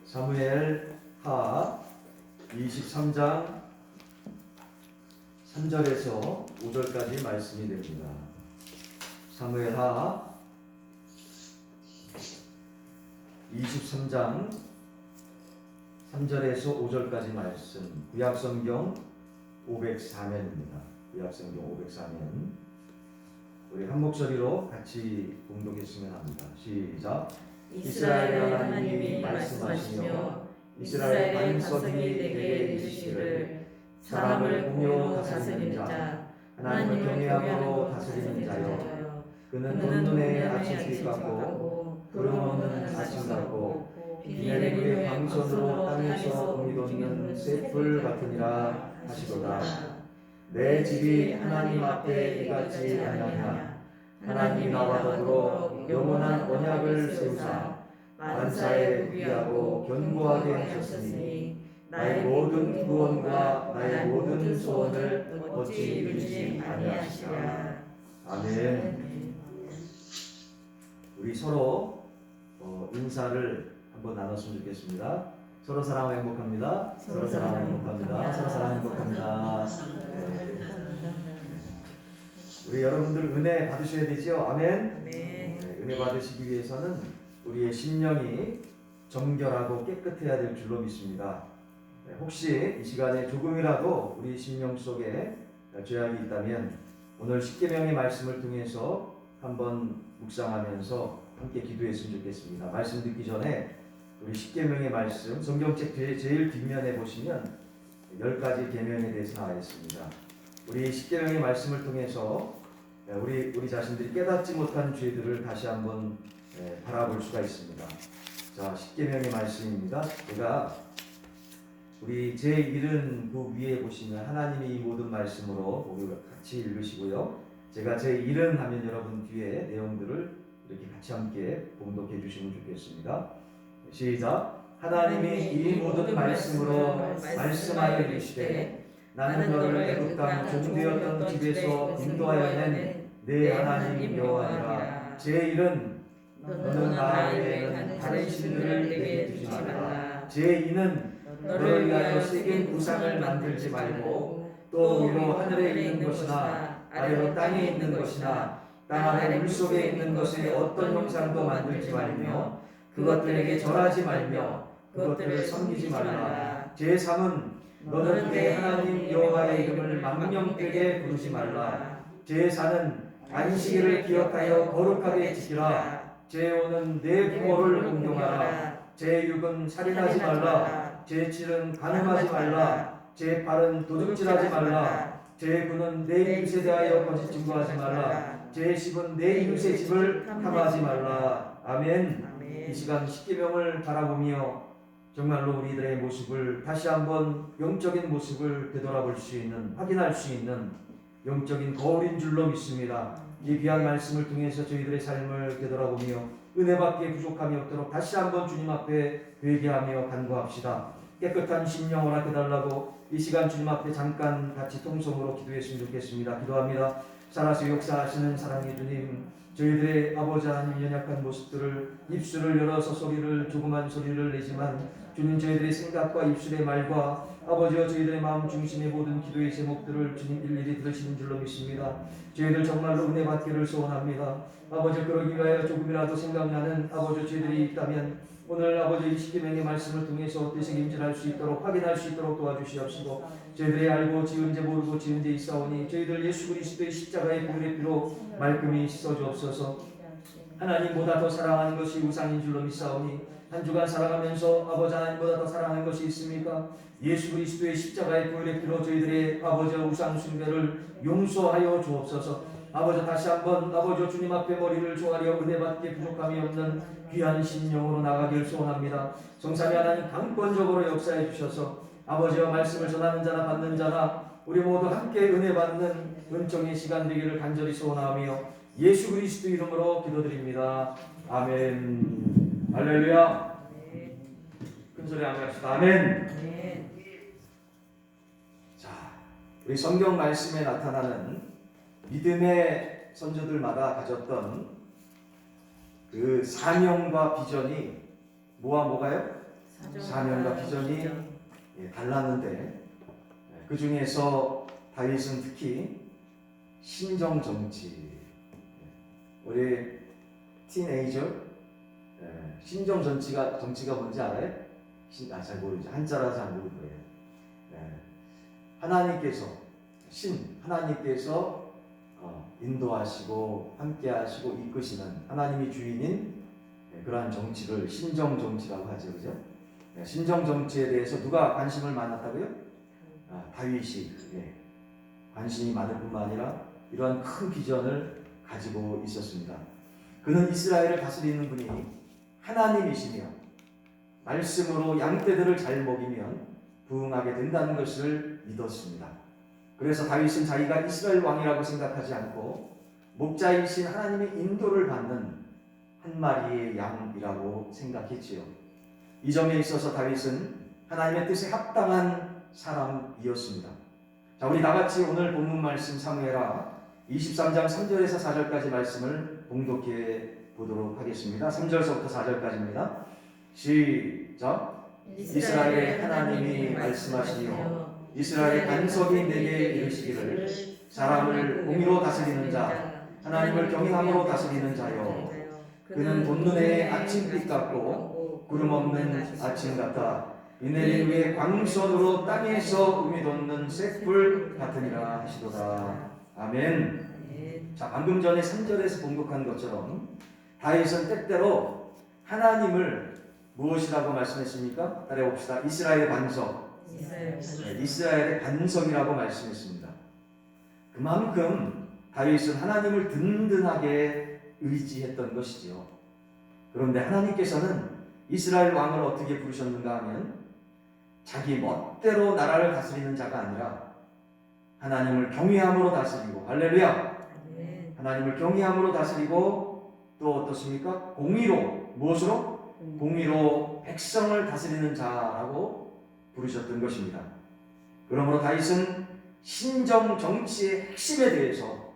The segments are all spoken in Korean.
사무엘 하 23장 3절에서 5절까지 말씀이 됩니다. 사무엘 하 23장 3절에서 5절까지 말씀, 구약성경 504면입니다. 구약성경 504면. 우리 한 목소리로 같이 봉독했으면 합니다. 시작. 이스라엘 하나님이 말씀하시며 이스라엘 반석이 내게 이르시기를 사람을 공의로 다스리는 자, 하나님을 경외함으로 다스리는 자여, 그는 돈눈에 아침빛 같고 구름 없는 아침 같고 비 내린 후에 광선으로 땅에서 공이 돋는 쇠풀 같으니라 하시도다. 내 집이 하나님 앞에 이같이 아니하냐. 하나님이 나와 더불어 영원한 언약을 세우사 만사에 부귀하고 견고하게 하셨으니 나의 모든 구원과 나의 모든 소원을 어찌 이루지 아니하시랴. 아멘. 우리 서로 인사를 한번 나눴으면 좋겠습니다. 서로 사랑하면 행복합니다. 서로 사랑하면 행복합니다. 서로 사랑하면 행복합니다. 네. 우리 여러분들 은혜 받으셔야 되죠? 아멘. 네, 은혜 받으시기 위해서는 우리의 심령이 정결하고 깨끗해야 될 줄로 믿습니다. 네, 혹시 이 시간에 조금이라도 우리 심령 속에 죄악이 있다면 오늘 십계명의 말씀을 통해서 한번 묵상하면서 함께 기도했으면 좋겠습니다. 말씀 듣기 전에 우리 십계명의 말씀 성경책 제일 뒷면에 보시면 10가지 계명에 대해서 나와 있습니다. 우리 십계명의 말씀을 통해서 우리 자신들이 깨닫지 못한 죄들을 다시 한번 바라볼 수가 있습니다. 자, 십계명의 말씀입니다. 제가 우리 제1은 그 위에 보시면 하나님이 이 모든 말씀으로 우리 같이 읽으시고요. 제가 제1은 하면 여러분 뒤에 내용들을 이렇게 같이 함께 봉독해 주시면 좋겠습니다. 시작. 하나님이 이 모든 말씀으로 말씀하여 이르시되 나는 너를 애굽 땅 종되었던 집에서 인도하여 낸 내 하나님 여호와니라. 제1은 너는 나 외에는 다른 신들을 내게 두지 말라. 제2는 너를 위하여 새긴 우상을 만들지 말고 또 위로 하늘에 있는 것이나 아래로 땅에 있는 것이나 땅 아래 물속에 있는 것의 어떤 형상도 만들지 말며 그것들에게 절하지 말며 그것들을 섬기지 말라. 제3은 너는 내 하나님 여호와의 이름을 망령되게 부르지 말라. 제4는 안식일을 기억하여 거룩하게 지키라. 제5는 내 부모를 공경하라. 제6은 살인하지 말라. 제7은 간음하지 말라. 제8은 도둑질하지 말라. 제9는 내 이웃에 대하여 거짓 증거하지 말라. 제10은 내 이웃의 집을 탐하지 말라. 아멘. 이 시간 십계명을 바라보며 정말로 우리들의 모습을 다시 한번 영적인 모습을 되돌아볼 수 있는, 확인할 수 있는 영적인 거울인 줄로 믿습니다. 이 귀한 말씀을 통해서 저희들의 삶을 되돌아보며 은혜받기에 부족함이 없도록 다시 한번 주님 앞에 회개하며 간구합시다. 깨끗한 심령 허락해달라고 이 시간 주님 앞에 잠깐 같이 통성으로 기도했으면 좋겠습니다. 기도합니다. 살아서 역사하시는 사랑의 주님, 저희들의 아버지 하나님 연약한 모습들을 입술을 열어서 소리를 조그만 소리를 내지만 주님 저희들의 생각과 입술의 말과 아버지와 저희들의 마음 중심의 모든 기도의 제목들을 주님 일일이 들으시는 줄로 믿습니다. 저희들 정말로 은혜 받기를 소원합니다. 아버지 그러기 위하여 조금이라도 생각나는 아버지 저희들이 있다면 오늘 아버지 이 십계명의 말씀을 통해서 어떻게 임진할 수 있도록 확인할 수 있도록 도와주시옵시고 저희들이 알고 지은 죄 모르고 지은 죄 있사오니 저희들 예수 그리스도의 십자가의 보혈의 피로 말끔히 씻어주옵소서. 하나님보다 더 사랑하는 것이 우상인 줄로 믿사오니 한 주간 살아가면서 아버지 하나님보다 더 사랑하는 것이 있습니까? 예수 그리스도의 십자가의 보혈의 피로 저희들의 아버지 우상 숭배를 용서하여 주옵소서. 아버지 다시 한번 아버지 주님 앞에 머리를 조아려 은혜 받기에 부족함이 없는 귀한 심령으로 나가길 소원합니다. 성삼위 하나님 강권적으로 역사해 주셔서 아버지와 말씀을 전하는 자나 받는 자나 우리 모두 함께 은혜 받는 은총의 시간 되기를 간절히 소원하며 예수 그리스도 이름으로 기도드립니다. 아멘. 할렐루야. 큰 소리 한번 합시다. 아멘. 자, 우리 성경 말씀에 나타나는 믿음의 선조들마다 가졌던 그 사명과 비전이 뭐와 뭐가요? 사명과 비전이 달랐는데 그 중에서 다윗은 특히 신정 정치, 우리 티네이저 신정 정치가 뭔지 알아요? 잘 모르죠. 한자라 잘 모를 거예요. 하나님께서 인도하시고 함께하시고 이끄시는 하나님이 주인인 그러한 정치를 신정 정치라고 하죠, 그죠? 신정 정치에 대해서 누가 관심을 많았다고요? 다윗이 관심이 많을 뿐만 아니라 이러한 큰 비전을 가지고 있었습니다. 그는 이스라엘을 다스리는 분이 하나님이시며 말씀으로 양떼들을 잘 먹이면 부흥하게 된다는 것을 믿었습니다. 그래서 다윗은 자기가 이스라엘 왕이라고 생각하지 않고 목자이신 하나님의 인도를 받는 한 마리의 양이라고 생각했지요. 이 점에 있어서 다윗은 하나님의 뜻에 합당한 사람이었습니다. 자, 우리 다같이 오늘 본문 말씀 사무엘하 23장 3절에서 4절까지 말씀을 봉독해 보도록 하겠습니다. 3절서부터 4절까지입니다. 시작. 이스라엘의 하나님이 말씀하시며 이스라엘의 반석이 내게 이르시기를 사람을 공의로 다스리는 자 하나님을 경외함으로 다스리는 자여 그는 돋눈의 아침빛 같고 구름 없는 아침 같다. 비 내린 후에 광선으로 땅에서 음이 돋는 쇳불 같으니라 하시도다. 아멘. 자, 방금 전에 3절에서 봉독한 것처럼 다윗은 때때로 하나님을 무엇이라고 말씀했습니까? 따라해봅시다. 이스라엘의 반석. 이스라엘의 반석이라고 말씀했습니다. 그만큼 다윗은 하나님을 든든하게 의지했던 것이지요. 그런데 하나님께서는 이스라엘 왕을 어떻게 부르셨는가 하면 자기 멋대로 나라를 다스리는 자가 아니라 하나님을 경외함으로 다스리고, 할렐루야! 하나님을 경외함으로 다스리고 또 어떻습니까? 공의로, 무엇으로? 공의로 백성을 다스리는 자라고 부르셨던 것입니다. 그러므로 다윗은 신정 정치의 핵심에 대해서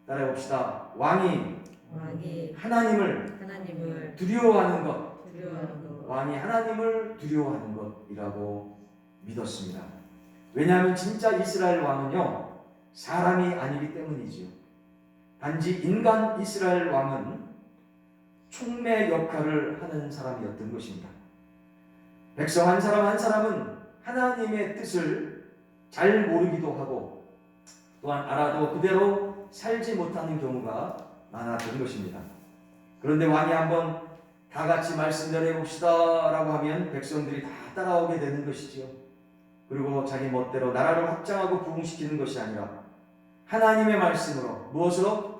따라해봅시다. 왕이 하나님을 두려워하는 것, 왕이 하나님을 두려워하는 것이라고 믿었습니다. 왜냐하면 진짜 이스라엘 왕은요, 사람이 아니기 때문이지요. 단지 인간 이스라엘 왕은 촉매 역할을 하는 사람이었던 것입니다. 백성 한 사람 한 사람은 하나님의 뜻을 잘 모르기도 하고 또한 알아도 그대로 살지 못하는 경우가 많았던 것입니다. 그런데 왕이 한번 다 같이 말씀 전해봅시다 라고 하면 백성들이 다 따라오게 되는 것이지요. 그리고 자기 멋대로 나라를 확장하고 부흥시키는 것이 아니라 하나님의 말씀으로, 무엇으로?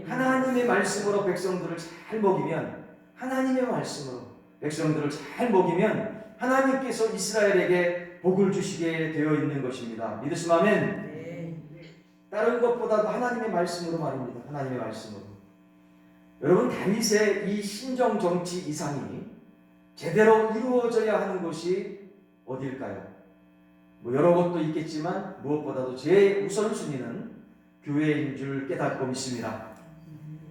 하나님의 말씀으로 백성들을 잘 먹이면, 하나님의 말씀으로 백성들을 잘 먹이면 하나님께서 이스라엘에게 복을 주시게 되어 있는 것입니다. 믿으시면 아멘. 다른 것보다도 하나님의 말씀으로 말입니다. 하나님의 말씀으로. 여러분, 다윗의 이 신정 정치 이상이 제대로 이루어져야 하는 것이 어디일까요? 여러 것도 있겠지만 무엇보다도 제 우선순위는 교회인 줄 깨닫고 믿습니다.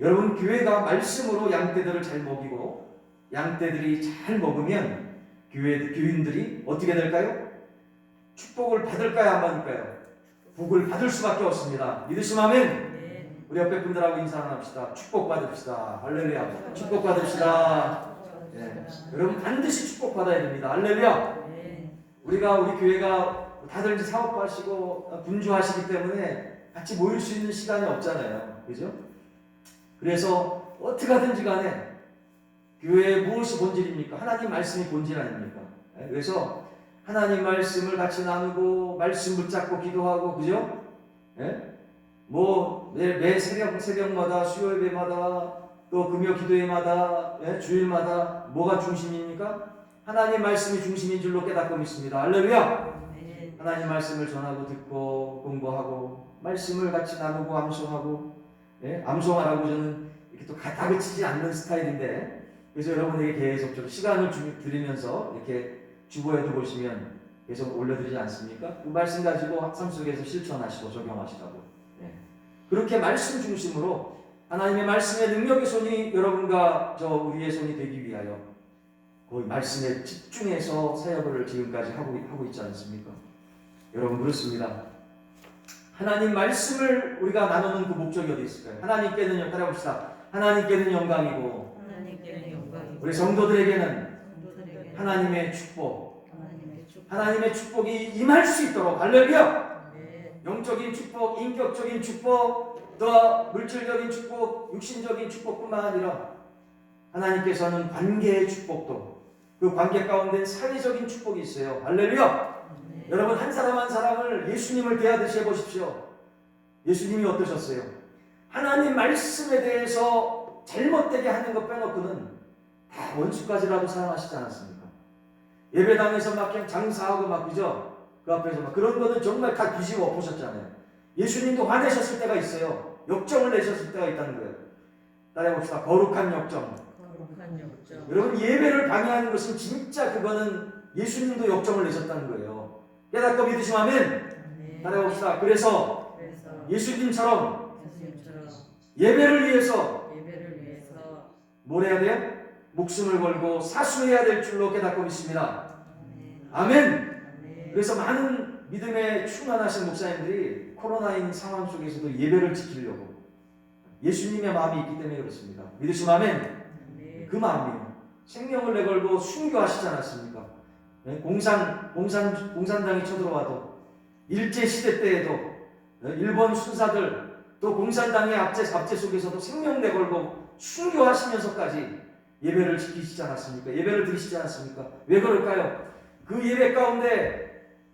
여러분, 교회가 말씀으로 양떼들을 잘 먹이고 양떼들이 잘 먹으면 교인들이 어떻게 될까요? 축복을 받을까요? 안 받을까요? 복을 받을 수밖에 없습니다. 믿으시면 아멘. 우리 옆에 분들하고 인사 합시다. 축복 받읍시다. 할렐루야. 축복 받읍시다. 여러분, 반드시 축복 받아야 됩니다. 할렐루야. 우리 교회가 다들 이제 사업하시고 분주하시기 때문에 같이 모일 수 있는 시간이 없잖아요. 그죠? 그래서 어떻게 하든지 간에 교회의 무엇이 본질입니까? 하나님 말씀이 본질 아닙니까? 그래서 하나님 말씀을 같이 나누고 말씀 붙잡고 기도하고, 그죠? 매 새벽마다, 수요 예배마다, 또 금요 기도회마다, 주일마다 뭐가 중심입니까? 하나님 말씀이 중심인 줄로 깨닫고 믿습니다. 할렐루야! 하나님 말씀을 전하고 듣고 공부하고 말씀을 같이 나누고 암송하고, 암송하라고 저는 이렇게 또 다그치지 않는 스타일인데, 그래서 여러분에게 계속적으로 시간을 드리면서 이렇게 주보에도 보시면 계속 올려드리지 않습니까? 그 말씀 가지고 삶 속에서 실천하시고 적용하시라고. 그렇게 말씀 중심으로 하나님의 말씀의 능력의 손이 여러분과 우리의 손이 되기 위하여 거의 말씀에 집중해서 사역을 지금까지 하고 있지 않습니까? 여러분 그렇습니다. 하나님 말씀을 우리가 나누는 그 목적이 어디 있을까요? 하나님께는 따라봅시다. 하나님께는 영광이고 하나님께는 영광이고 우리 성도들에게는 성도들에게는 하나님의 축복, 하나님의 축복. 하나님의 축복이 임할 수 있도록 할렐루야! 네. 영적인 축복, 인격적인 축복, 또 물질적인 축복, 육신적인 축복뿐만 아니라 하나님께서는 관계의 축복도 그 관계 가운데 사회적인 축복이 있어요. 할렐루야! 네. 여러분 한 사람 한 사람을 예수님을 대하듯이 해보십시오. 예수님이 어떠셨어요? 하나님 말씀에 대해서 잘못되게 하는 것 빼놓고는 다 원수까지라도 사랑하시지 않았습니까? 예배당에서 막 그냥 장사하고 막 그죠? 그 앞에서 막 그런 거는 정말 다 뒤집어 엎으셨잖아요. 예수님도 화내셨을 때가 있어요. 역정을 내셨을 때가 있다는 거예요. 따라해봅시다. 거룩한 역정. 거룩한 역정. 여러분 예배를 방해하는 것은 진짜 그거는 예수님도 역정을 내셨다는 거예요. 깨닫고 믿으시면 아멘. 네. 따라해봅시다. 그래서 예수님처럼 예수님처럼 예배를 위해서 예배를 위해서 뭘 해야 돼요? 목숨을 걸고 사수해야 될 줄로 깨닫고 믿습니다. 네. 아멘. 네. 그래서 많은 믿음에 충만하신 목사님들이 코로나인 상황 속에서도 예배를 지키려고 예수님의 마음이 있기 때문에 그렇습니다. 믿으시면 아멘. 네. 그 마음이에요. 생명을 내걸고 순교하시지 않았습니까? 네? 공산당이 쳐들어와도 일제시대 때에도 일본 순사들 또 공산당의 압제 속에서도 생명 내걸고 순교하시면서까지 예배를 지키시지 않았습니까? 예배를 드리시지 않았습니까? 왜 그럴까요? 그 예배 가운데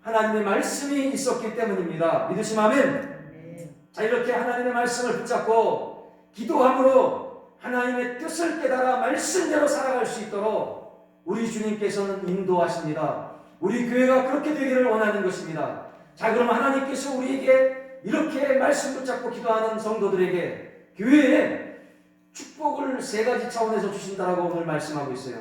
하나님의 말씀이 있었기 때문입니다. 믿으시면 아멘. 네. 자, 이렇게 하나님의 말씀을 붙잡고 기도함으로 하나님의 뜻을 깨달아 말씀대로 살아갈 수 있도록 우리 주님께서는 인도하십니다. 우리 교회가 그렇게 되기를 원하는 것입니다. 자, 그럼 하나님께서 우리에게 이렇게 말씀 붙잡고 기도하는 성도들에게 교회에 축복을 세 가지 차원에서 주신다라고 오늘 말씀하고 있어요.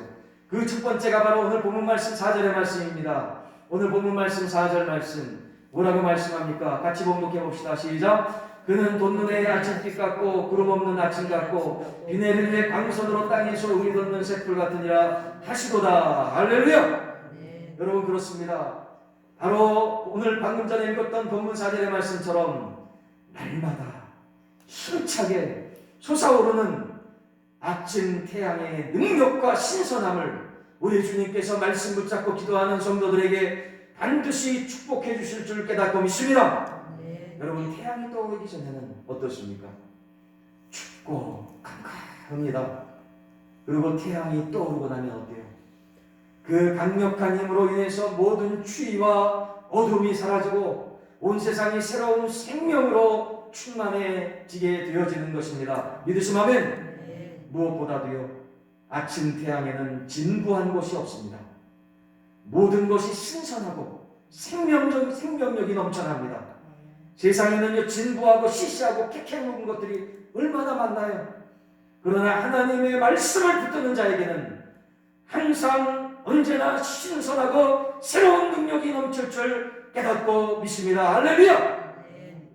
그 첫 번째가 바로 오늘 본문 말씀 4절의 말씀입니다. 오늘 본문 말씀 4절 말씀 뭐라고 말씀합니까? 같이 봉독해 봅시다. 시작. 그는 돋눈의 아침빛 같고 구름 없는 아침 같고 비 내리는 광선으로 땅에서 우리 돋는 새풀 같으니라 하시도다. 할렐루야. 네. 여러분 그렇습니다. 바로 오늘 방금 전에 읽었던 본문 4절의 말씀처럼 날마다 힘차게 솟아오르는 아침 태양의 능력과 신선함을 우리 주님께서 말씀 붙잡고 기도하는 성도들에게 반드시 축복해 주실 줄 깨닫고 믿습니다. 네. 여러분 태양이 떠오르기 전에는 어떻습니까? 춥고 캄캄합니다. 그리고 태양이 떠오르고 나면 어때요? 그 강력한 힘으로 인해서 모든 추위와 어둠이 사라지고 온 세상이 새로운 생명으로 충만해지게 되어지는 것입니다. 믿으시면 아멘. 네. 무엇보다도요, 아침 태양에는 진부한 것이 없습니다. 모든 것이 신선하고 생명력이 넘쳐납니다. 세상에는요, 진부하고 시시하고 캐캐 묵은 것들이 얼마나 많나요? 그러나 하나님의 말씀을 붙드는 자에게는 항상 언제나 신선하고 새로운 능력이 넘칠 줄 깨닫고 믿습니다. 할렐루야! 네.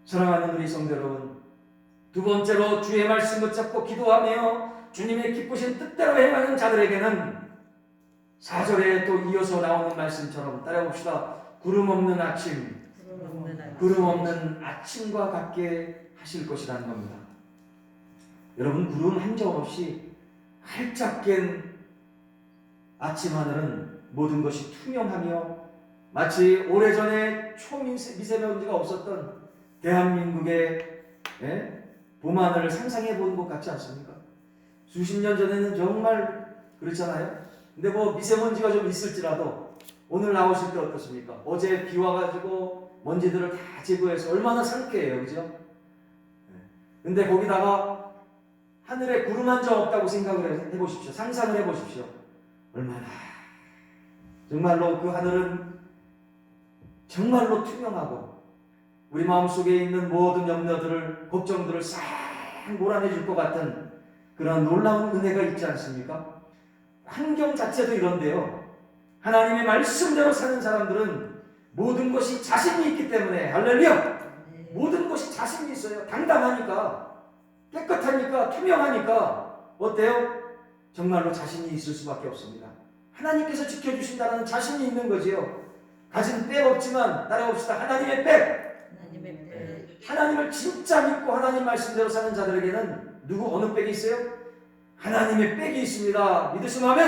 사랑하는 우리 성도 여러분, 두 번째로 주의 말씀 붙잡고 기도하며 주님의 기쁘신 뜻대로 행하는 자들에게는 4절에 또 이어서 나오는 말씀처럼 따라봅시다. 구름 없는 아침, 구름 없는 아침과 같게 하실 것이라는 겁니다. 여러분, 구름 한 점 없이 활짝 깬 아침 하늘은 모든 것이 투명하며 마치 오래전에 초미세먼지가 없었던 대한민국의 봄 하늘을 상상해 보는 것 같지 않습니까? 수십 년 전에는 정말 그렇잖아요. 근데 뭐 미세먼지가 좀 있을지라도 오늘 나오실 때 어떻습니까? 어제 비 와가지고 먼지들을 다 제거해서 얼마나 상쾌해요, 그죠? 근데 거기다가 하늘에 구름 한 점 없다고 생각을 해보십시오. 상상을 해보십시오. 얼마나 정말로 그 하늘은 정말로 투명하고 우리 마음속에 있는 모든 염려들을, 걱정들을 싹 몰아내 줄 것 같은 그런 놀라운 은혜가 있지 않습니까? 환경 자체도 이런데요. 하나님의 말씀대로 사는 사람들은 모든 것이 자신이 있기 때문에, 할렐루야! 모든 것이 자신이 있어요. 당당하니까, 깨끗하니까, 투명하니까 어때요? 정말로 자신이 있을 수밖에 없습니다. 하나님께서 지켜주신다는 자신이 있는 거지요. 가진 백 없지만 따라봅시다. 하나님의 백. 하나님의 백. 하나님을 진짜 믿고 하나님 말씀대로 사는 자들에게는 누구 어느 백이 있어요? 하나님의 백이 있습니다. 믿으시면 하면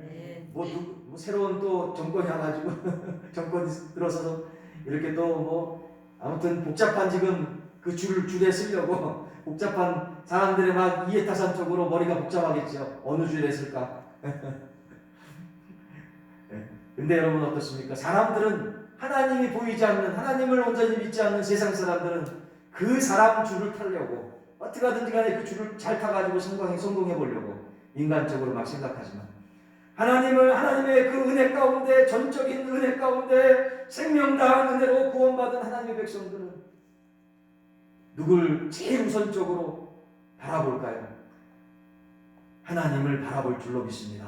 아멘. 뭐 새로운 또 정권이 와가지고 정권이 들어서서 이렇게 또 뭐 아무튼 복잡한 지금 그 줄에 쓰려고 복잡한 사람들의 막 이해타산적으로 머리가 복잡하겠죠. 어느 줄에 쓸까? 근데 여러분 어떻습니까? 사람들은 하나님이 보이지 않는, 하나님을 온전히 믿지 않는 세상 사람들은 그 사람 줄을 타려고 어떻게 하든지 간에 그 줄을 잘 타가지고 성공해 보려고 인간적으로 막 생각하지만, 하나님의 그 은혜 가운데, 전적인 은혜 가운데 생명 다한 은혜로 구원받은 하나님의 백성들은 누굴 제일 우선적으로 바라볼까요? 하나님을 바라볼 줄로 믿습니다.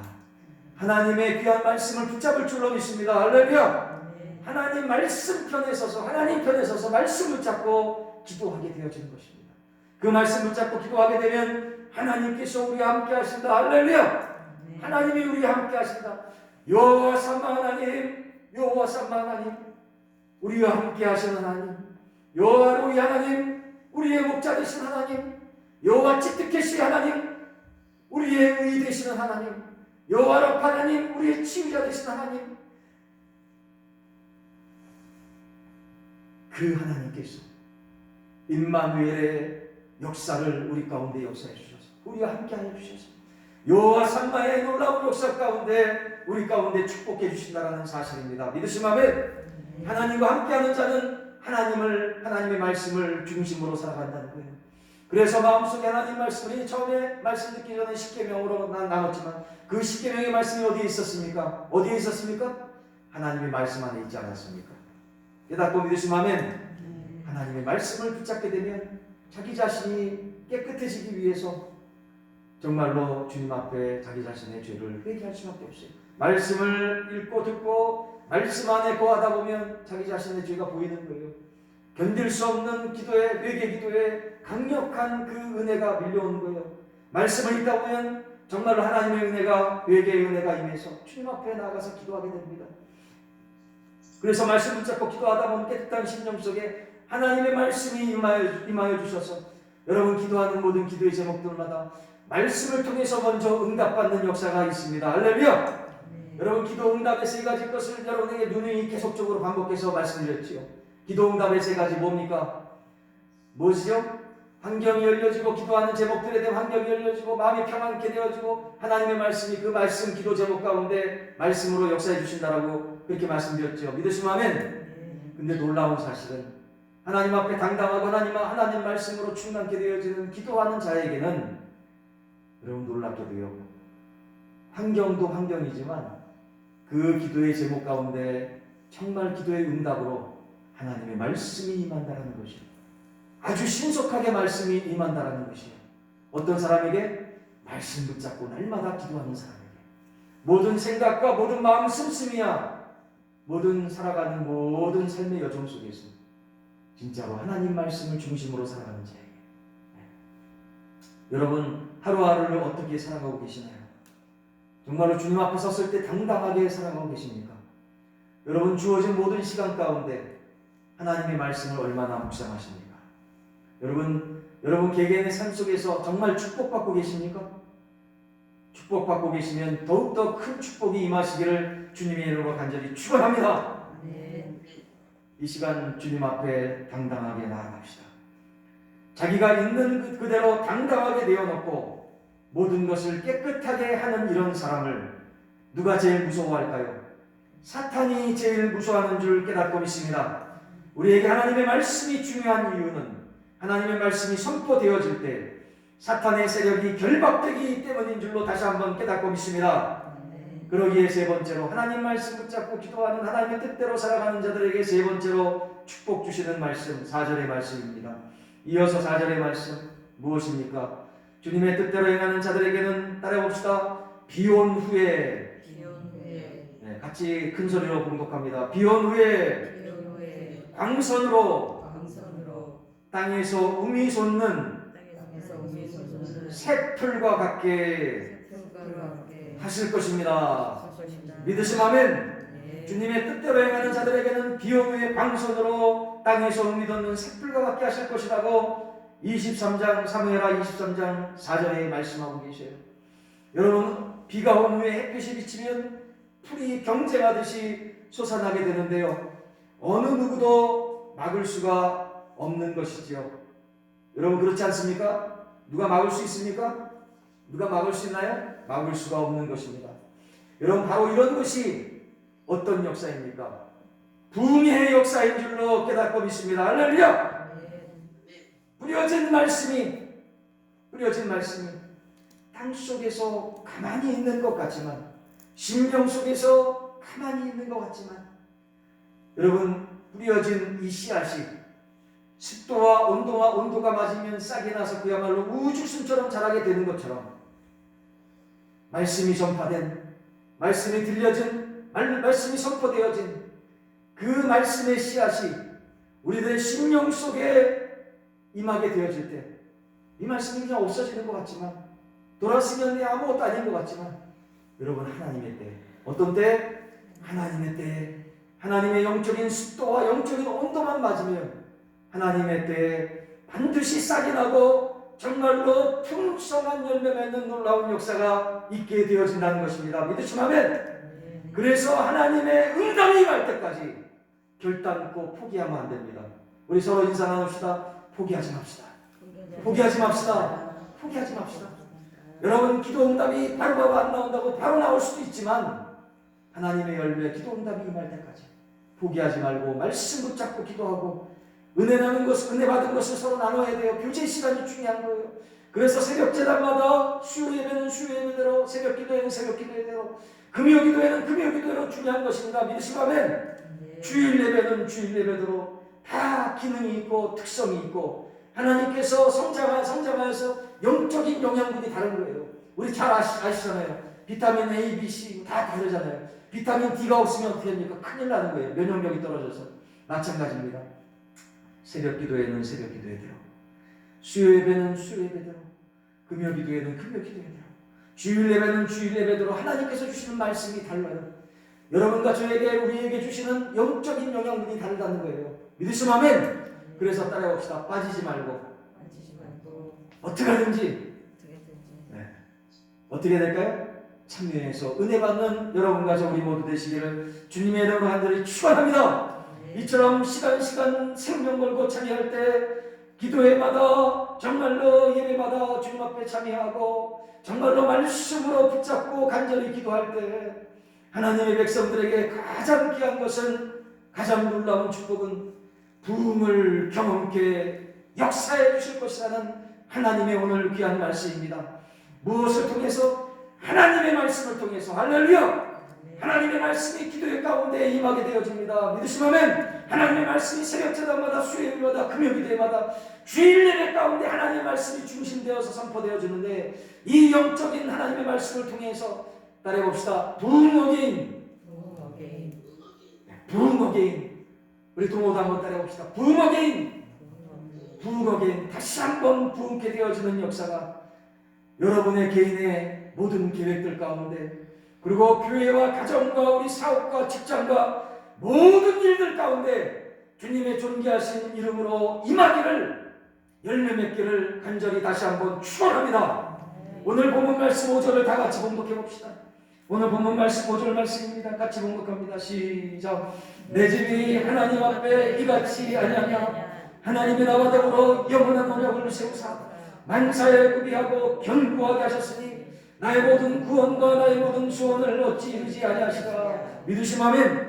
하나님의 귀한 말씀을 붙잡을 줄로 믿습니다. 할렐루야! 아멘. 하나님 말씀 편에 서서, 하나님 편에 서서 말씀 붙잡고 기도하게 되어지는 것입니다. 그 말씀 붙잡고 기도하게 되면 하나님께서 우리와 함께 하신다. 할렐루야! 아멘. 하나님이 우리와 함께 하신다. 여호와 삼마 하나님, 여호와 삼마 하나님, 우리와 함께 하시는 하나님, 여호와 로이 하나님, 우리의 목자 되신 하나님, 여호와 찌뜨케시 하나님, 우리의 의 되시는 하나님, 여호와 라파 하나님, 우리의 치유자 되신 하나님, 그 하나님께서 임마누엘의 역사를 우리 가운데 역사해 주셔서 우리와 함께하여 주셔서 여호와 삼마의 놀라운 역사 가운데 우리 가운데 축복해 주신다는 사실입니다. 믿으시면 아멘. 하나님과 함께하는 자는 하나님의 말씀을 중심으로 살아간다는 거예요. 그래서 마음속에 하나님 말씀이 처음에 말씀 듣기 전에 십계명으로 나눴지만 그 십계명의 말씀이 어디에 있었습니까? 어디에 있었습니까? 하나님의 말씀 안에 있지 않았습니까? 깨닫고 믿으시면 아멘. 하나님의 말씀을 붙잡게 되면 자기 자신이 깨끗해지기 위해서 정말로 주님 앞에 자기 자신의 죄를 회개할 수밖에 없어요. 말씀을 읽고 듣고 말씀 안에 거하다 보면 자기 자신의 죄가 보이는 거예요. 견딜 수 없는 기도에, 회개 기도에 강력한 그 은혜가 밀려오는 거예요. 말씀을 읽다 보면 정말로 하나님의 은혜가, 회개의 은혜가 임해서 주님 앞에 나가서 기도하게 됩니다. 그래서 말씀 붙잡고 기도하다 보면 깨끗한 심령 속에 하나님의 말씀이 임하여 주셔서 여러분 기도하는 모든 기도의 제목들마다 말씀을 통해서 먼저 응답받는 역사가 있습니다. 할렐루야! 여러분 기도 응답의 세 가지 것을 여러분에게 누누이 계속적으로 반복해서 말씀드렸지요. 기도 응답의 세 가지 뭡니까? 무엇이요? 환경이 열려지고 기도하는 제목들에 대한 환경이 열려지고 마음이 평안케 되어지고 하나님의 말씀이 그 말씀 기도 제목 가운데 말씀으로 역사해 주신다라고 그렇게 말씀드렸죠. 믿으시면 아멘. 근데 놀라운 사실은 하나님 앞에 당당하고 하나님 말씀으로 충만케 되어지는 기도하는 자에게는 여러분 놀랍게도요. 환경도 환경이지만 그 기도의 제목 가운데 정말 기도의 응답으로 하나님의 말씀이 임한다라는 것이요. 아주 신속하게 말씀이 임한다라는 것이요. 어떤 사람에게? 말씀 붙잡고 날마다 기도하는 사람에게. 모든 생각과 모든 마음 씀씀이야. 모든 살아가는 모든 삶의 여정 속에서 진짜로 하나님 말씀을 중심으로 살아가는 자에게. 여러분 하루하루를 어떻게 살아가고 계시나요? 정말로 주님 앞에 섰을 때 당당하게 살아가고 계십니까? 여러분 주어진 모든 시간 가운데 하나님의 말씀을 얼마나 묵상하십니까? 여러분 개개인의 삶 속에서 정말 축복받고 계십니까? 축복받고 계시면 더욱더 큰 축복이 임하시기를 주님의 이름으로 간절히 축원합니다. 이 시간 주님 앞에 당당하게 나아갑시다. 자기가 있는 그대로 당당하게 내어놓고 모든 것을 깨끗하게 하는 이런 사람을 누가 제일 무서워할까요? 사탄이 제일 무서워하는 줄 깨닫고 믿습니다. 우리에게 하나님의 말씀이 중요한 이유는 하나님의 말씀이 선포되어질 때 사탄의 세력이 결박되기 때문인 줄로 다시 한번 깨닫고 믿습니다. 그러기에 세 번째로 하나님 말씀 붙잡고 기도하는 하나님의 뜻대로 살아가는 자들에게 세 번째로 축복 주시는 말씀 4절의 말씀입니다. 이어서 4절의 말씀 무엇입니까? 주님의 뜻대로 행하는 자들에게는 따라봅시다. 비온 후에 네, 같이 큰 소리로 봉독합니다. 비온 후에 광선으로 땅에서 um이 솟는 새풀과 같게 우리와 함께 하실 것입니다. 하실 것입니다. 믿으심 아멘. 네. 주님의 뜻대로 행하는 자들에게는 비온 후에 광선으로 땅에서 믿었는 샘플과 같게 하실 것이라고 23장 사무엘하 23장 4절에 말씀하고 계셔요. 여러분, 비가 온 후에 햇빛이 비치면 풀이 경쟁하듯이 솟아나게 되는데요, 어느 누구도 막을 수가 없는 것이지요. 여러분, 그렇지 않습니까? 누가 막을 수 있습니까? 누가 막을 수 있나요? 막을 수가 없는 것입니다. 여러분, 바로 이런 것이 어떤 역사입니까? 부흥의 역사인 줄로 깨닫고 믿습니다. 할렐루야! 뿌려진 말씀이 땅 속에서 가만히 있는 것 같지만, 심령 속에서 가만히 있는 것 같지만, 여러분, 뿌려진 이 씨앗이 습도와 온도가 맞으면 싹이 나서 그야말로 우주순처럼 자라게 되는 것처럼, 말씀이 전파된, 말씀이 들려진, 말씀이 선포되어진 그 말씀의 씨앗이 우리들의 심령 속에 임하게 되어질 때, 이 말씀이 그냥 없어지는 것 같지만, 돌아서면 아무것도 아닌 것 같지만, 여러분, 하나님의 때, 어떤 때? 하나님의 때, 하나님의 영적인 습도와 영적인 온도만 맞으면 하나님의 때에 반드시 싹이 나고 정말로 풍성한 열매 맺는 놀라운 역사가 있게 되어진다는 것입니다. 믿으시면 그래서 하나님의 응답이 임할 때까지 결단코 포기하면 안 됩니다. 우리 서로 인사 나눕시다. 포기하지 맙시다. 포기하지 맙시다. 포기하지 맙시다. 여러분, 기도 응답이 바로바로 안 나온다고 바로 나올 수도 있지만, 하나님의 열매, 기도 응답이 임할 때까지 포기하지 말고 말씀 붙잡고 기도하고, 은혜 받은 것을 서로 나눠야 돼요. 교제 시간이 중요한 거예요. 그래서 새벽 제단마다 수요 예배는 수요 예배대로, 새벽 기도회는 새벽 기도회대로, 금요 기도회는 금요 기도회로 중요한 것입니다. 믿으시면 주일 예배는 주일 예배대로 다 기능이 있고 특성이 있고, 하나님께서 성장하여서 영적인 영양분이 다른 거예요. 우리 잘 아시잖아요. 비타민 A, B, C 다 다르잖아요. 비타민 D가 없으면 어떻게 합니까? 큰일 나는 거예요. 면역력이 떨어져서. 마찬가지입니다. 새벽 기도회는 새벽 기도회대로, 수요 예배는 수요 예배대로, 금요 기도회는 금요 기도회대로, 주일 예배는 주일 예배대로 하나님께서 주시는 말씀이 달라요. 여러분과 저에게, 우리에게 주시는 영적인 영양분이 다르다는 거예요. 믿으시면 아멘. 그래서 따라해봅시다. 빠지지 말고 어떻게 하든지, 어떻게 될까요? 참여해서 은혜 받는 여러분과 저 우리 모두 되시기를 주님의 이름으로 간절히 축원합니다. 이처럼 시간 생명 걸고 참여할 때, 기도회마다 정말로 예배마다 주님 앞에 참여하고 정말로 말씀으로 붙잡고 간절히 기도할 때, 하나님의 백성들에게 가장 귀한 것은, 가장 놀라운 축복은 부흥을 경험케 역사해 주실 것이라는 하나님의 오늘 귀한 말씀입니다. 무엇을 통해서? 하나님의 말씀을 통해서. 할렐루야! 하나님의 말씀이 기도의 가운데 임하게 되어집니다. 믿으시면 하나님의 말씀이 새벽 제단마다 수요 예배마다 금요 기도회마다 주일 예배 가운데 하나님의 말씀이 중심되어서 선포되어지는데, 이 영적인 하나님의 말씀을 통해서 따라해봅시다. 부흥어게인. 우리 동호도 한번 따라해봅시다. 부흥어게인. 다시 한번 부흥케 되어지는 역사가 여러분의 개인의 모든 계획들 가운데, 그리고 교회와 가정과 우리 사업과 직장과 모든 일들 가운데 주님의 존귀하신 이름으로 임하기를, 열매 맺기를 간절히 다시 한번 축원합니다. 오늘 본문 말씀 5절을 다 같이 봉독해 봅시다. 오늘 본문 말씀 5절 말씀입니다. 같이 봉독합니다. 시작. 내 집이 하나님 앞에 이같이 아니하냐. 하나님의 나와 더불어 영원한 언약을 세우사 만사에 구비하고 견고하게 하셨으니 나의 모든 구원과 나의 모든 소원을 어찌 이루지 아니하시라. 믿으시면 아멘.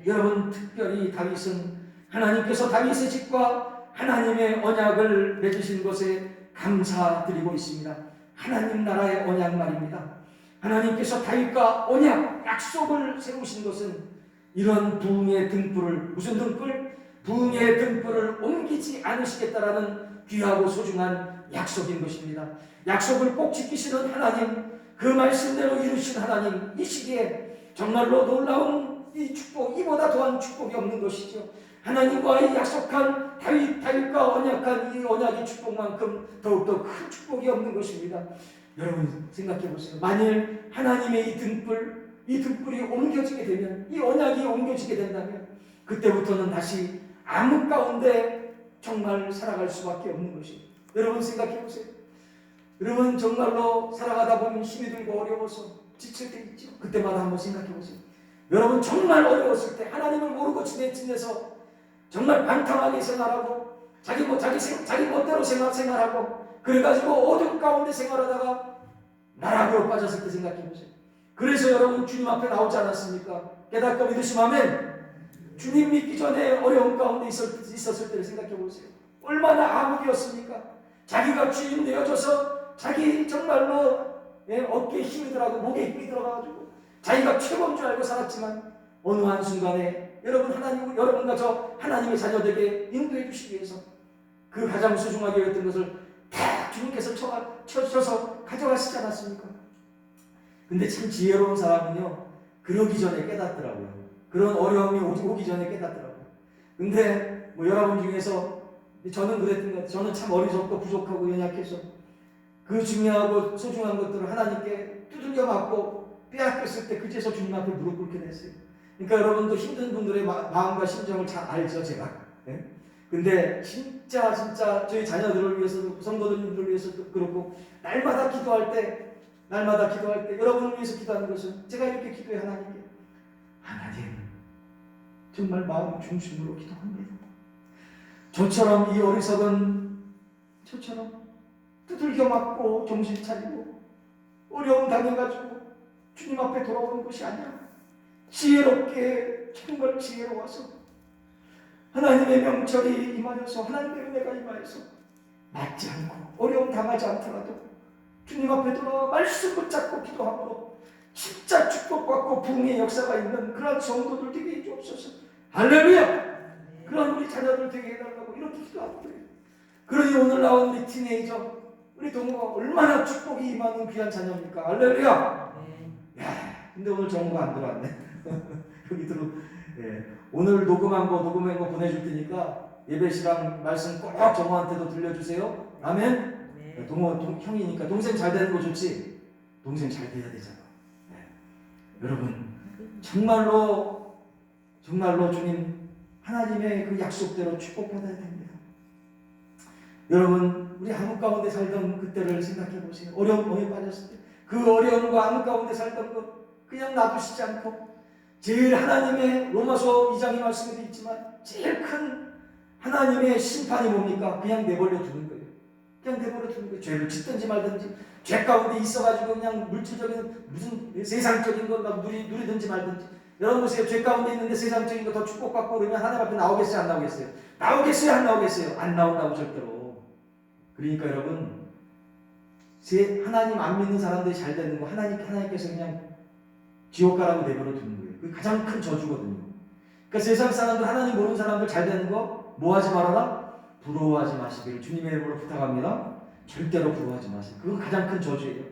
여러분, 특별히 다윗은 하나님께서 다윗의 집과 하나님의 언약을 맺으신 것에 감사드리고 있습니다. 하나님 나라의 언약 말입니다. 하나님께서 다윗과 언약, 약속을 세우신 것은 이런 부흥의 등불을, 무슨 등불? 부흥의 등불을 옮기지 않으시겠다라는 귀하고 소중한 약속인 것입니다. 약속을 꼭 지키시는 하나님, 그 말씀대로 이루신 하나님, 이 시기에 정말로 놀라운 이 축복, 이보다 더한 축복이 없는 것이죠. 하나님과의 약속한 다윗과 언약한 이 언약의 축복만큼 더욱더 큰 축복이 없는 것입니다. 여러분 생각해 보세요. 만일 하나님의 이 등불이 옮겨지게 되면, 이 언약이 옮겨지게 된다면 그때부터는 다시 암흑 가운데 정말 살아갈 수밖에 없는 것이에요. 여러분 생각해 보세요. 여러분 정말로 살아가다 보면 힘이 들고 어려워서 지칠 때 있죠. 그때마다 한번 생각해 보세요. 여러분 정말 어려웠을 때 하나님을 모르고 지내서 정말 방탕하게 생활하고 자기 멋대로 생활하고 그래가지고 어둠 가운데 생활하다가 나락으로 빠졌을 때 생각해 보세요. 그래서 여러분 주님 앞에 나오지 않았습니까? 깨닫고 믿으시면 아멘. 주님 믿기 전에 어려움 가운데 있었을 때를 생각해 보세요. 얼마나 암흑이었습니까? 자기가 주인 되어줘서 자기 정말로 어깨에 힘이 들어가고 목에 힘이 들어가가지고 자기가 최고인 줄 알고 살았지만 어느 한순간에 여러분과 저 하나님의 자녀들에게 인도해 주시기 위해서 그 가장 소중하게 여겼던 것을 다 주님께서 쳐서 가져가시지 않았습니까? 근데 참 지혜로운 사람은요, 그러기 전에 깨닫더라고요. 그런 어려움이 오기 전에 깨닫더라고요. 근데 여러분 중에서 저는 그랬던 것 같아요. 저는 참 어리석고 부족하고 연약해서 그 중요하고 소중한 것들을 하나님께 두들겨 맞고 빼앗겼을 때 그제서 주님 앞에 무릎 꿇게 됐어요. 그러니까 여러분도 힘든 분들의 마음과 심정을 잘 알죠, 제가. 네? 근데 진짜 저희 자녀들을 위해서도 성도들을 위해서도 그렇고 날마다 기도할 때 여러분을 위해서 기도하는 것은 제가 이렇게 기도해 하나님 정말 마음 중심으로 기도합니다. 저처럼 이 어리석은 저처럼 두들겨 맞고 정신 차리고 어려움 당해가지고 주님 앞에 돌아오는 것이 아니라 지혜롭게 정말 지혜로워서 하나님의 명철이 임하여서 하나님의 은혜가 임하여서 맞지 않고 어려움 당하지 않더라도 주님 앞에 돌아와 말씀 붙잡고 기도함으로 진짜 축복받고 부흥의 역사가 있는 그런 성도들 되게 해주옵소서. 할렐루야! 그런 우리 자녀들 되게 해달라고 이렇게 기도하고 그래요. 그러니 오늘 나온 우리 티네이저 우리 동호가 얼마나 축복이 임하는 귀한 자녀입니까? 할렐루야! 야, 근데 오늘 정보가 안 들어왔네. 여기 들어. 오늘 녹음한 거 보내줄 테니까 예배시랑 말씀 꼭 정호한테도 들려주세요. 아멘. 동호 형이니까 동생 잘 되는 거 좋지. 동생 잘 돼야 되잖아. 여러분 정말로 주님 하나님의 그 약속대로 축복받아야 됩니다. 여러분 우리 암흑 가운데 살던 그때를 생각해 보세요. 어려움에 빠졌을 때 그 어려움과 암흑 가운데 살던 것 그냥 놔두시지 않고 제일 하나님의 로마서 2장의 말씀에도 있지만 제일 큰 하나님의 심판이 뭡니까? 그냥 내버려 두는 거예요. 그냥 내버려 두는 거예요. 죄를 짓든지 말든지 죄 가운데 있어가지고 그냥 물질적인 무슨 세상적인 거 막 누리든지 말든지. 여러분 보세요. 죄 가운데 있는데 세상적인 거 더 축복받고 그러면 하나님 앞에 나오겠어요? 안 나오겠어요? 나오겠어요? 안 나오겠어요? 안 나온다고 절대로. 그러니까 여러분 하나님 안 믿는 사람들이 잘 되는 거 하나님께서 그냥 지옥 가라고 내버려 두는 거예요. 그게 가장 큰 저주거든요. 그러니까 세상 사람들 하나님 모르는 사람들 잘 되는 거 뭐 하지 말아라? 부러워하지 마시기를 주님의 이름으로 부탁합니다. 절대로 부러워하지 마세요. 그건 가장 큰 저주예요.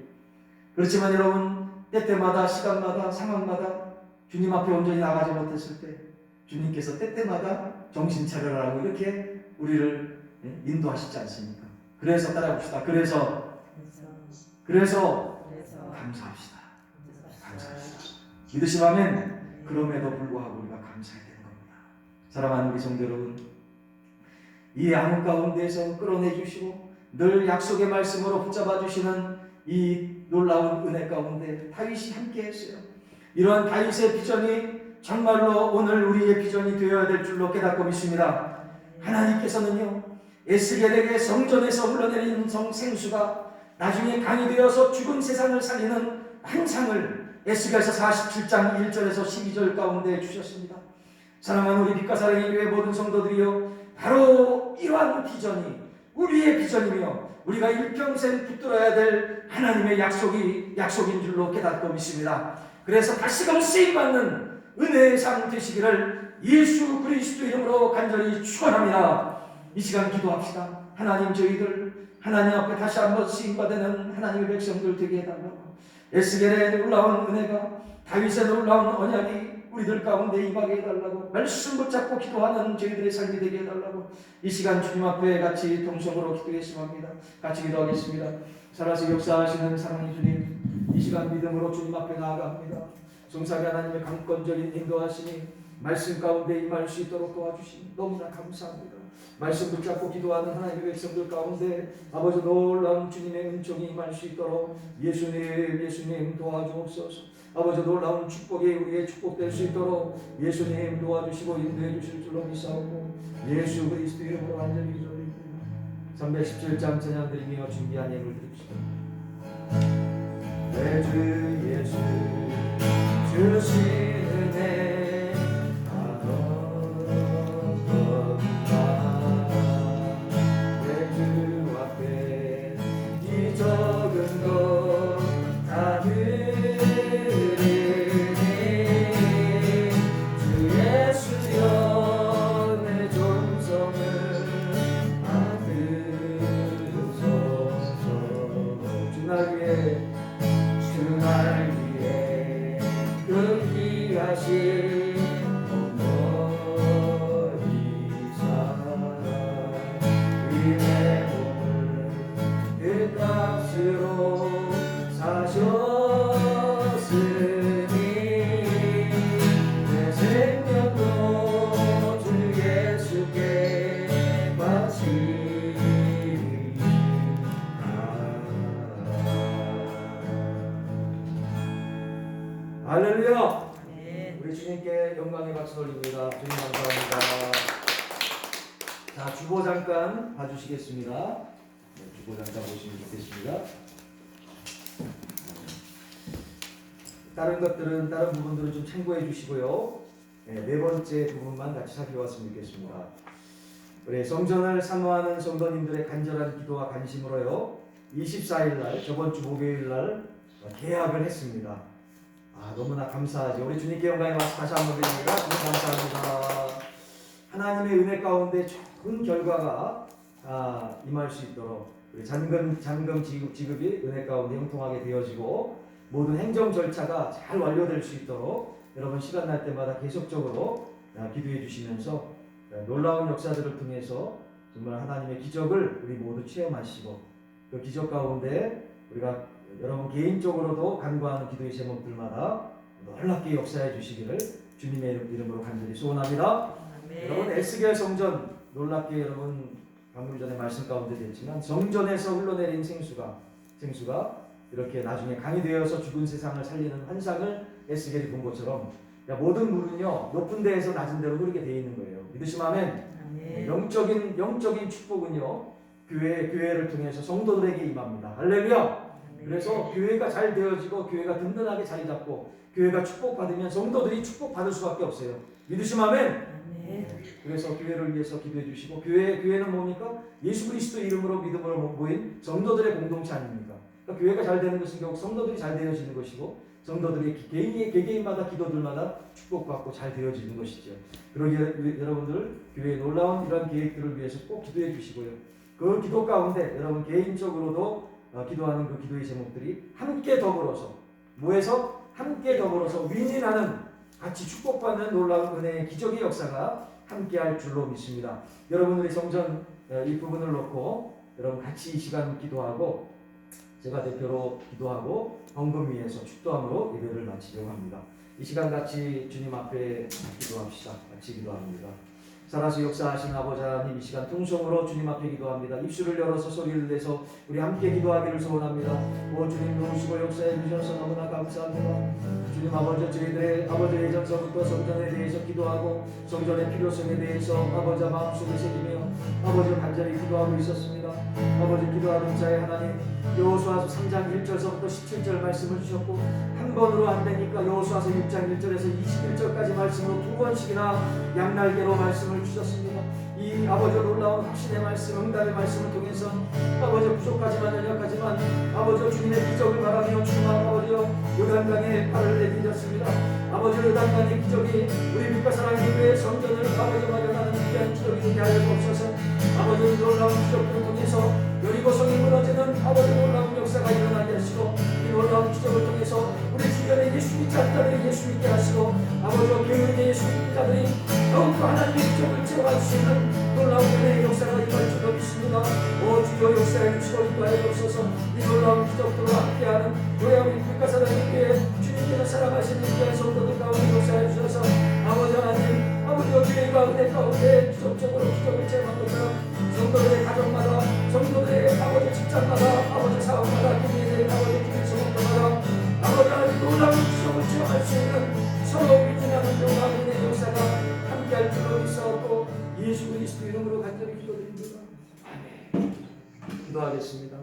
그렇지만 여러분 때때마다 시간마다 상황마다 주님 앞에 온전히 나가지 못했을 때 주님께서 때때마다 정신 차려라고 이렇게 우리를 인도하시지 않습니까? 그래서 따라봅시다. 그래서 감사합시다. 믿으시면 그럼에도 불구하고 우리가 감사해야 되는 겁니다. 사랑하는 우리 성도 여러분, 이 암흑 가운데에서 끌어내 주시고 늘 약속의 말씀으로 붙잡아 주시는 이 놀라운 은혜 가운데 다윗이 함께 했어요. 이러한 다윗의 비전이 정말로 오늘 우리의 비전이 되어야 될 줄로 깨닫고 믿습니다. 하나님께서는요, 에스겔에게 성전에서 흘러내리는 생수가 나중에 강이 되어서 죽은 세상을 살리는 한 상을 에스겔서 47장 1절에서 12절 가운데 주셨습니다. 사랑하는 우리 빛과 사랑의 교회 모든 성도들이요, 바로 이러한 비전이 우리의 비전이며 우리가 일평생 붙들어야 될 하나님의 약속인 줄로 깨닫고 믿습니다. 그래서 다시금 쓰임받는 은혜의 상 되시기를 예수 그리스도 이름으로 간절히 축원합니다. 이 시간 기도합시다. 하나님, 저희들 하나님 앞에 다시 한번 쓰임받는 하나님의 백성들 되게 해달라고. 에스겔의 놀라운 은혜가, 다윗의 놀라운 언약이 우리들 가운데 임하게 해달라고, 말씀 붙잡고 기도하는 저희들의 삶이 되게 해달라고 이 시간 주님 앞에 같이 동성으로 기도했으면 합니다. 같이 기도하겠습니다. 살아서 역사하시는 사랑의 주님, 이 시간 믿음으로 주님 앞에 나아갑니다. 성삼위 하나님의 강권적인 인도하심이 말씀 가운데 임할 수 있도록 도와주시니 너무나 감사합니다. 말씀 붙잡고 기도하는 하나님의 백성들 가운데 아버지 놀라운 주님의 은총이 임할 수 있도록 예수님 도와주옵소서. 아버지 놀라운 축복이 우리의 축복될 수 있도록 예수님 도와주시고 인도해 주실 줄로 믿사오고 예수 그리스도 이름으로 완전히 기도드립니다. 317장 찬양 드리며 준비한 예물 드립시다. 내 주 예수 주신 은혜 내 주 앞에 이 적은 것 다 드리니 주 예수여 내 존성을 받으소서. 주날 위해 그 귀하신 어머니 사랑 위내 몸을 그 값으로 사셨으니 내 생명도 주 예수께 바치리. 할렐루야. 우리 주님께 영광의 박수 올립니다. 주님 감사합니다. 자, 주보 잠깐 봐주시겠습니다. 네, 주보 잠깐 보시면 좋겠습니다. 다른 것들은 다른 부분들은 좀 참고해 주시고요. 네 번째 부분만 같이 살펴봤으면 좋겠습니다. 우리 성전을 사모하는 성도님들의 간절한 기도와 관심으로요. 24일 날 저번 주 목요일 날 계약을 했습니다. 너무나 감사하죠. 우리 주님께 영광의 박수 다시 한번 드립니다. 감사합니다. 하나님의 은혜 가운데 좋은 결과가 임할 수 있도록 우리 잔금 지급이 은혜 가운데 형통하게 되어지고 모든 행정 절차가 잘 완료될 수 있도록 여러분 시간 날 때마다 계속적으로 기도해 주시면서 놀라운 역사들을 통해서 정말 하나님의 기적을 우리 모두 체험하시고 그 기적 가운데 우리가 여러분 개인적으로도 간구하는 기도의 제목들마다 놀랍게 역사해 주시기를 주님의 이름으로 간절히 소원합니다. 여러분 에스겔 성전 놀랍게 여러분 방금 전에 말씀 가운데 됐지만 성전에서 흘러내린 생수가 이렇게 나중에 강이 되어서 죽은 세상을 살리는 환상을 에스겔이 본 것처럼 모든 물은요 높은 데에서 낮은 데로 흐르게 되어 있는 거예요. 믿으시면 아멘. 영적인 축복은요 교회를 통해서 성도들에게 임합니다. 할렐루야. 그래서 교회가 잘 되어지고 교회가 든든하게 자리 잡고 교회가 축복받으면 성도들이 축복받을 수밖에 없어요. 믿으시면 아멘. 그래서 교회를 위해서 기도해 주시고 교회는 뭡니까? 예수 그리스도 이름으로 믿음으로 모인 성도들의 공동체 아닙니까? 그러니까 교회가 잘 되는 것은 결국 성도들이 잘 되어지는 것이고 성도들이 개개인마다 기도들마다 축복받고 잘 되어지는 것이죠. 그러기에 여러분들 교회의 놀라운 이런 계획들을 위해서 꼭 기도해 주시고요. 그 기도 가운데 여러분 개인적으로도 기도하는 그 기도의 제목들이 함께 더불어서 함께 더불어서 윈윈하는 같이 축복받는 놀라운 은혜의 기적의 역사가 함께할 줄로 믿습니다. 여러분들이 성전 이 부분을 놓고 여러분 같이 이 시간 기도하고 제가 대표로 기도하고 헌금 위에서 축도함으로 예배를 마치려고 합니다. 이 시간 같이 주님 앞에 기도합시다. 같이 기도합니다. 살아서 역사하신 아버지 하나님 이 시간 통성으로 주님 앞에 기도합니다. 입술을 열어서 소리를 내서 우리 함께 기도하기를 소원합니다. 오 주님 도우시고 역사해 주셔서 너무나 감사합니다. 주님 아버지 저희들의 아버지 예전서부터 성전에 대해서 기도하고 성전의 필요성에 대해서 아버지 마음속에 새기며 아버지 간절히 기도하고 있었습니다. 아버지 기도하는 자의 하나님 여호수아서 3장 1절서부터 17절 말씀을 주셨고 한 번으로 안 되니까 여호수아서 6장 1절에서 21절까지 말씀으로 두 번씩이나 양날개로 말씀을 주셨습니다. 이 아버지 놀라운 확신의 말씀, 응답의 말씀을 통해서 아버지 부족하지만 연약하지만 아버지 주님의 기적을 바라며 주님 아버지여 요단강에 발을 내디뎠습니다. 아버지 요단강의 기적이 우리 믿고 사랑하는 교회의 성전을 아버지 마련하는 귀한 기적이 되게 하여 주옵소서. 아버지 놀라운 기적을 통해서 여리고성이 무너지는 아버지 놀라운 역사가 일어나게 하시고 이 놀라운 기적을 통해서 우리 주변에 예수 믿는 자들이 예수 믿게 하시고 아버지 교회에 예수 믿는 자들이 더욱더 하나님의 기적을 체험할 수 있는 놀라운 은혜의 역사가 임할 줄로 믿습니다. 오 주여 아버지여 역사해 주시고 인도하여 주옵소서. 이 놀라운 기적들과 함께하는 교회 우리 빛가사랑의 교회 주님께서 사랑하시는 귀한 성도들 가운데 역사해 주셔서 아버지 하나님 아버지여 교회가 은혜 가운데 기적적으로 기적을 체험한 것처럼 성도들의 가정마다 성도들의 아버지 직장마다 아버지 사업마다 교회의 아버지 교회 성도마다 아버지 하나님 놀라운 기적을 체험할 수 있는 서로 위진하는 영광의 역사가 함께할 줄로 믿사옵고 예수 그리스도 이름으로 간절히 기도드립니다. 아멘. 기도하겠습니다.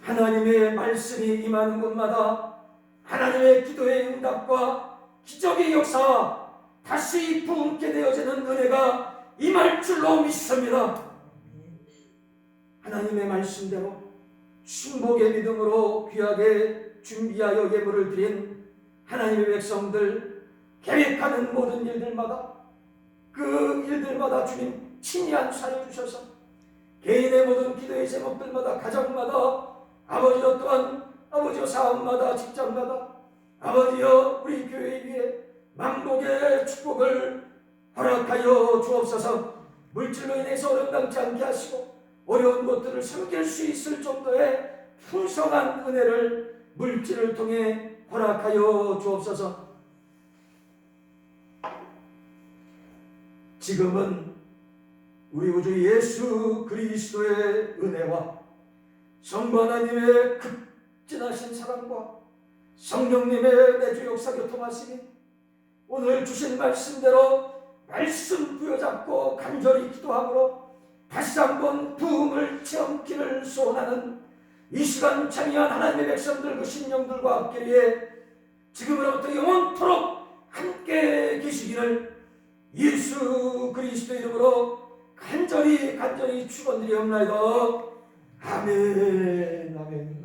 하나님의 말씀이 임하는 곳마다 하나님의 기도의 응답과 기적의 역사와 다시 부음게 되어지는 은혜가 임할 줄로 믿습니다. 하나님의 말씀대로 충복의 믿음으로 귀하게 준비하여 예물을 드린 하나님의 백성들 계획하는 모든 일들마다 그 일들마다 주님 친히 안수하여 주셔서 개인의 모든 기도의 제목들마다 가정마다 아버지여 또한 아버지여 사업마다 직장마다 아버지여 우리 교회 위에 만복의 축복을 허락하여 주옵소서. 물질로 인해서 어려움당치 않게 하시고 어려운 것들을 섬길 수 있을 정도의 풍성한 은혜를 물질을 통해 허락하여 주옵소서. 지금은 우리 구주 예수 그리스도의 은혜와 성부 하나님의 극진하신 사랑과 성령님의 내주 역사 교통하시니 오늘 주신 말씀대로 말씀 부여잡고 간절히 기도함으로 다시 한번 부흥을 체험기를 소원하는 이 시간 참여한 하나님의 백성들 그 신령들과 함께리에 지금으로부터 영원토록 함께 계시기를 예수 그리스도 이름으로 간절히 축원드리옵나이다. 아멘. 아멘.